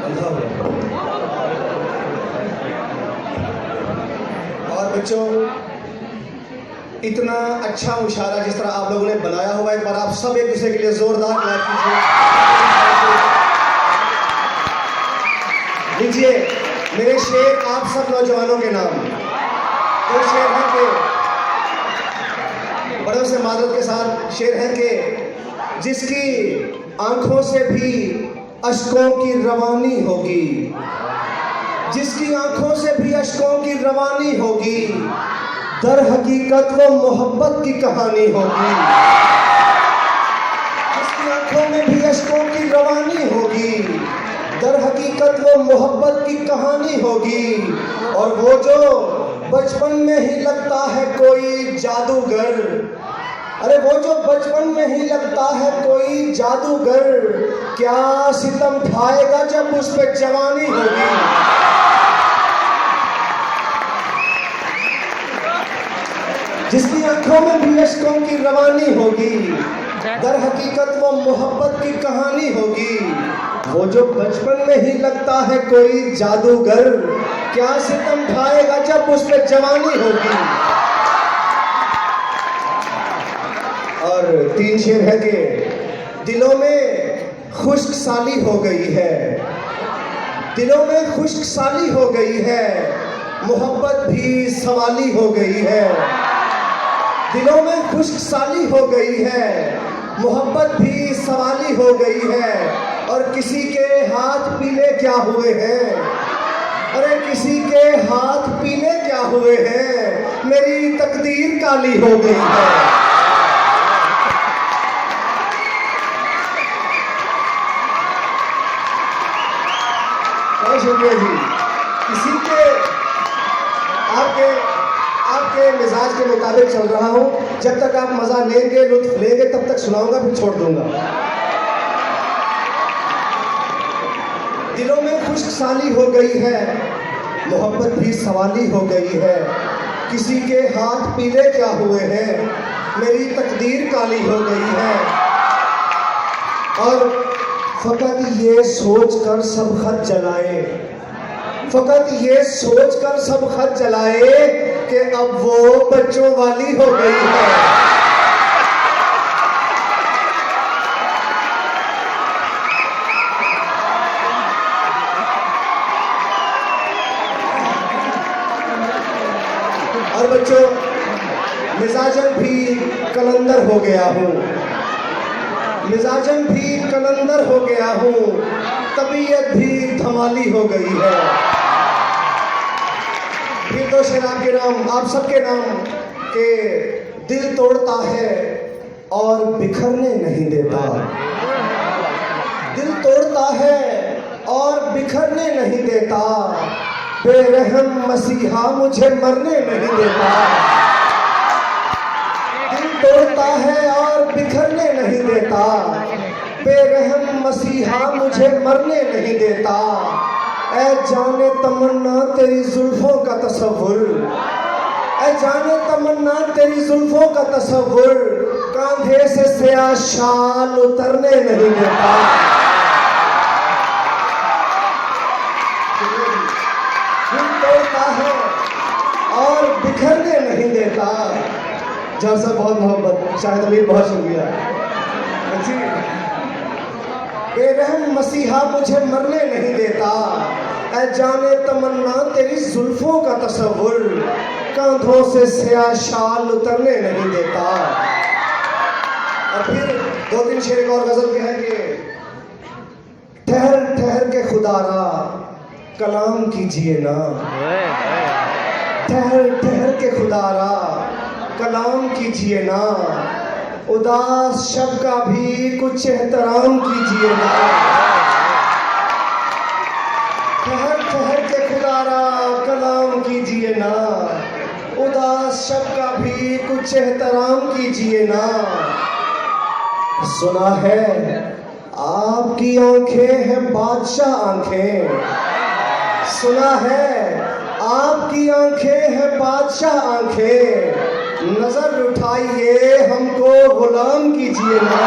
अंधा हुआ। और बच्चों, इतना अच्छा मुशायरा जिस तरह आप लोगों ने बनाया हुआ है, एक बार आप सब एक दूसरे के लिए जोरदार क्लैप कीजिए। लीजिए मेरे शेर आप सब नौजवानों के नाम। दो शेर हैं कि बड़ों से मादरत के साथ शेर हैं कि जिसकी आंखों से भी अश्कों की रवानी होगी, जिसकी आंखों से भी अश्कों की रवानी होगी, दर हकीकत वो मोहब्बत की कहानी होगी। जिसकी आंखों में भी अश्कों की रवानी होगी, दर हकीकत वो मोहब्बत की कहानी होगी। और वो जो बचपन में ही लगता है कोई जादूगर, अरे वो जो बचपन में ही लगता है कोई जादूगर, क्या सितम ढाएगा जब उस पे जवानी होगी। जिसकी आंखों में भी अश्कों की रवानी होगी, दर हकीकत वो मोहब्बत की कहानी होगी। वो जो बचपन में ही लगता है कोई जादूगर, क्या सितम ढाएगा जब उस पे जवानी होगी। और तीन शेर है कि दिलों में खुश्क साली हो गई है, दिलों में खुश्क साली हो गई है, मोहब्बत भी सवाली हो गई है। दिलों में खुश्क साली हो गई है, मोहब्बत भी सवाली हो गई है। और किसी के हाथ पीले क्या हुए हैं, अरे किसी के हाथ पीले क्या हुए हैं, मेरी तकदीर काली हो गई है। शुक्रिया जी। किसी के आपके मिजाज के मुताबिक चल रहा हूं। जब तक आप मजा लेंगे, लुत्फ लेंगे, तब तक सुनाऊंगा, फिर छोड़ दूंगा। दिलों में खुश्क साली हो गई है, मोहब्बत भी सवाली हो गई है। किसी के हाथ पीले क्या हुए हैं, मेरी तकदीर काली हो गई है। और फकत ये सोच कर सब खत जलाए, फकत ये सोच कर सब खत जलाए कि अब वो बच्चों वाली हो गई है। और बच्चों, मिजाजन भी कलंदर हो गया हूँ, मिजाजन भी कलंदर हो गया हूँ, तबीयत भी धमाली हो गई है। फिर दो शेर आपके नाम, आप सबके नाम के दिल तोड़ता है और बिखरने नहीं देता, दिल तोड़ता है और बिखरने नहीं देता, बेरहम मसीहा मुझे मरने नहीं देता। दिल तोड़ता है और बिखरने नहीं देता, बेरहम मसीहा मुझे मरने नहीं देता। ऐ जाने तमन्ना तेरी जुल्फों का तसव्वुर, ऐ जाने तमन्ना तेरी जुल्फों का तसव्वुर, कांधे से स्याह शाल उतरने नहीं देता। दिल तोड़ता है और बिखरने नहीं देता। जहाँ से बहुत मोहब्बत, शाहिद अमीर बहुत शुक्रिया जी। बेरहम मसीहा मुझे मरने नहीं देता, ऐ जाने तमन्ना तेरी जुल्फों का तसव्वुर, कांधों से स्याह शाल उतरने नहीं देता। और फिर दो तीन शेर एक और गजल के हैं कि ठहर ठहर के खुदारा कलाम कीजिए ना, ठहर ठहर के खुदारा कलाम कीजिए ना, उदास शब का भी कुछ एहतराम कीजिए ना। ठहर ठहर के खुदारा कलाम कीजिए ना, उदास शब का भी कुछ एहतराम कीजिए ना। सुना है आपकी आंखें हैं बादशाह आंखें, सुना है आपकी आंखें हैं बादशाह आंखें, नजर उठाइए हमको गुलाम कीजिए ना।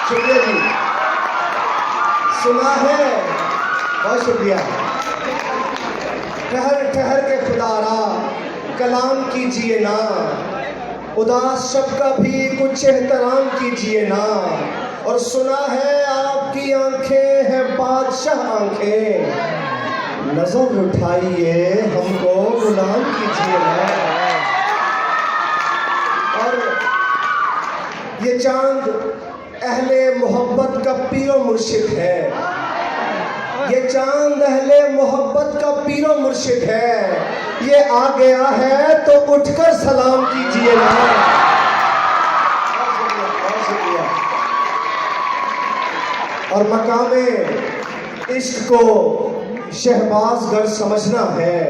शुक्रिया जी। सुना है, बहुत शुक्रिया। ठहर ठहर के खुदारा कलाम कीजिए ना, उदास शब का भी कुछ एहतराम कीजिए ना। और सुना है आपकी आंखें हैं बादशाह आंखें, नजर उठाइए हमको गुलाम कीजिए ना। और ये चांद अहले मोहब्बत का पीरो मुर्शिद है, ये चांद अहले मोहब्बत का पीरो मुर्शिद है। ये आ गया है तो उठकर सलाम कीजिए ना। बहुत शुक्रिया। और मकामे इश्क को शहबाजगर समझना है,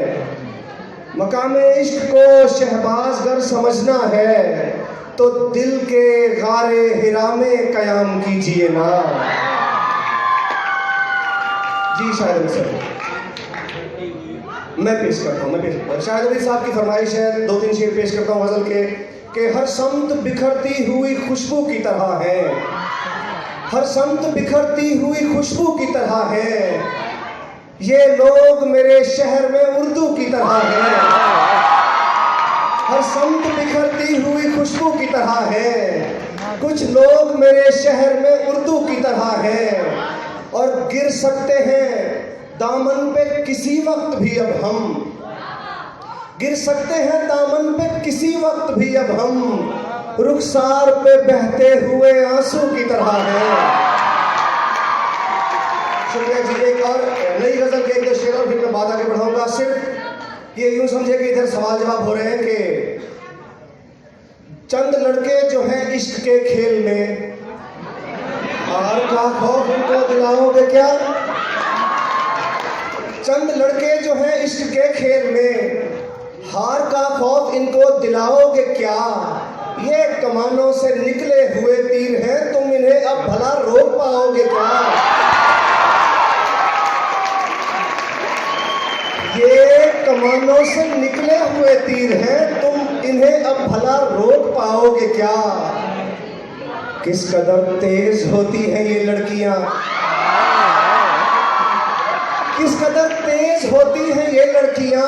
मकामे इश्क को शहबाजगर समझना है, तो दिल के गारे हिरा में कयाम कीजिए ना। जी शायद अली सर, मैं पेश करता हूँ, शायद अली साहब की फरमाइश है, 2-3 शेर पेश करता हूँ गजल के। कि हर समत बिखरती हुई खुशबू की तरह है, हर समत बिखरती हुई खुशबू की तरह है, ये लोग मेरे शहर में उर्दू की तरह है। हर समत बिखरती हुई खुशबू की तरह है, कुछ लोग मेरे शहर में उर्दू की तरह है। और गिर सकते हैं दामन पे किसी वक्त भी अब हम, गिर सकते हैं दामन पे किसी वक्त भी अब हम, रुखसार पे बहते हुए आंसू की तरह है। शुक्रिया जी। एक और नई गजल के 1-2 शेर और फिर मैं बात आगे बढ़ाऊंगा। सिर्फ ये यूं समझे कि इधर सवाल जवाब हो रहे हैं कि चंद लड़के जो हैं इश्क के खेल में, हार का खौफ इनको दिलाओगे क्या? चंद लड़के जो हैं इश्क के खेल में, हार का खौफ इनको दिलाओगे क्या? ये कमानों से निकले हुए तीर हैं, तुम इन्हें अब भला रोक पाओगे क्या? ये कमानों से निकले हुए तीर हैं, तुम इन्हें अब भला रोक पाओगे क्या? किस कदर तेज होती हैं ये लड़कियां, किस कदर तेज होती हैं ये लड़कियां,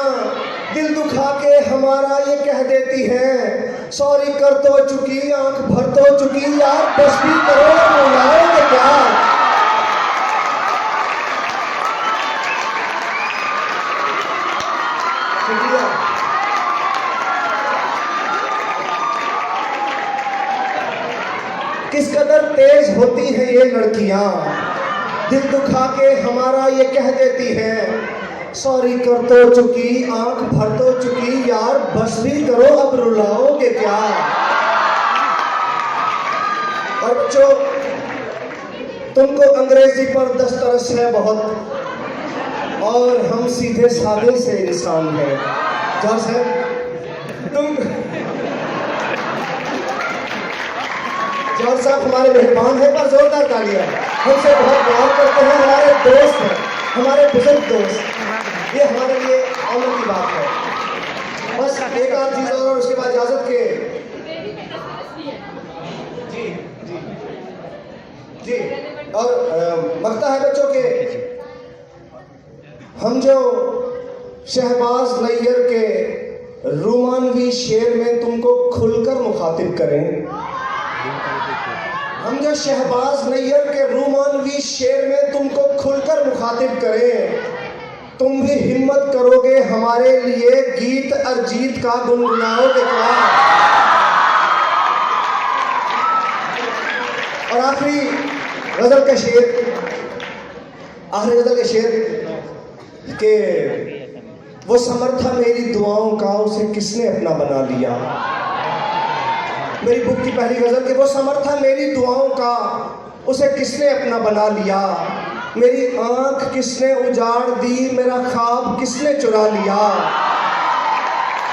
दिल दुखा के हमारा ये कह देती हैं, सॉरी कर तो चुकी, आंख भर तो चुकी, यार बस भी करो, बुलाओगे क्या? शुक्रिया। किस कदर तेज होती हैं ये लड़कियां, दिल दुखा के हमारा ये कह देती हैं, सॉरी कर तो चुकी, आंख भर तो चुकी, यार बस भी करो, अब रुलाओगे क्या? और बच्चों, तुमको अंग्रेजी पर दस्तरस है बहुत, और हम सीधे सादे से इंसान हैं। जॉर्ज साहब, जॉर्ज साहब हमारे मेहमान हैं, पर जोरदार तालियां। हमसे बहुत प्यार करते हैं, हमारे दोस्त हैं, हमारे बुजुर्ग दोस्त, ये हमारे लिए ऑनर की बात है। बस एक आध चीज और उसके बाद इजाजत के। जी जी जी। और मकता है बच्चों के, हम जो शहबाज नैयर के रोमानवी शेर में तुमको खुलकर मुखातिब करें, हम जो शहबाज नैयर के रोमानवी शेर में तुमको खुलकर मुखातिब करें, तुम भी हिम्मत करोगे हमारे लिए गीत अरजीत का गुनगुनाओगे क्या? और आखिरी गजल का शेर, आखिरी गजल का शेर कि वो समर्था मेरी दुआओं का, उसे किसने अपना बना लिया। मेरी बुक की पहली गजल कि वो समर्था मेरी दुआओं का, उसे किसने अपना बना लिया। मेरी आंख किसने उजाड़ दी, मेरा ख्वाब किसने चुरा लिया।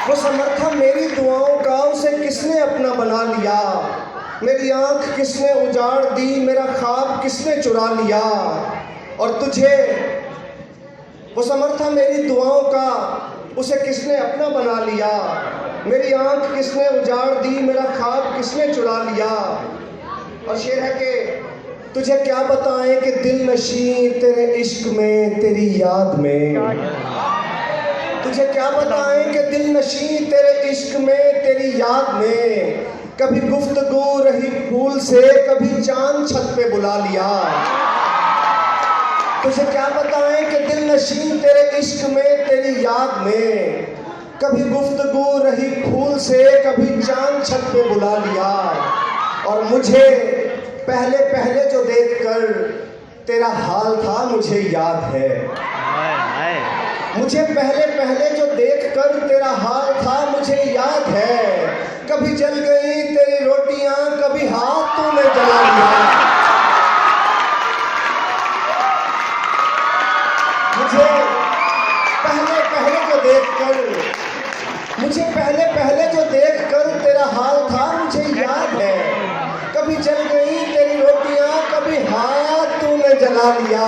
वो समर्था मेरी दुआओं का, उसे किसने अपना बना लिया। मेरी आंख किसने उजाड़ दी, मेरा ख्वाब किसने चुरा लिया। और तुझे वो समर्था मेरी दुआओं का, उसे किसने अपना बना लिया। मेरी आंख किसने उजाड़ दी, मेरा ख्वाब किसने चुरा लिया। और शेर है कि तुझे क्या बताएं कि दिल नशी तेरे इश्क में तेरी याद में, तुझे क्या बताएं कि दिल नशी तेरे इश्क में तेरी याद में, कभी गुफ्तगू रही फूल से कभी चांद छत पे बुला लिया। तुझे क्या बताएं कि दिल नशी तेरे इश्क में तेरी याद में, कभी गुफ्तगू रही फूल से कभी चांद छत पे बुला लिया। और मुझे पहले पहले जो देखकर तेरा हाल था मुझे याद है, मुझे पहले पहले जो देखकर तेरा हाल था मुझे याद है। कभी जल गई तेरी रोटियां कभी हाथ तूने जला लिया। मुझे पहले पहले जो देखकर, मुझे पहले पहले जो देखकर तेरा हाल था मुझे याद है। कभी जल गई तेरी रोटियां कभी हाथ तूने जला लिया।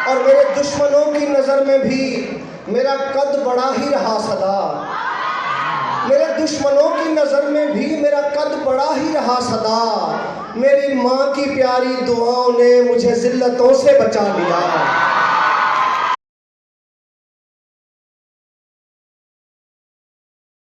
और मेरे दुश्मनों की नजर में भी मेरा कद बड़ा ही रहा सदा, मेरे दुश्मनों की नजर में भी मेरा कद बड़ा ही रहा सदा। मेरी माँ की प्यारी दुआओं ने मुझे जिल्लतों से बचा लिया।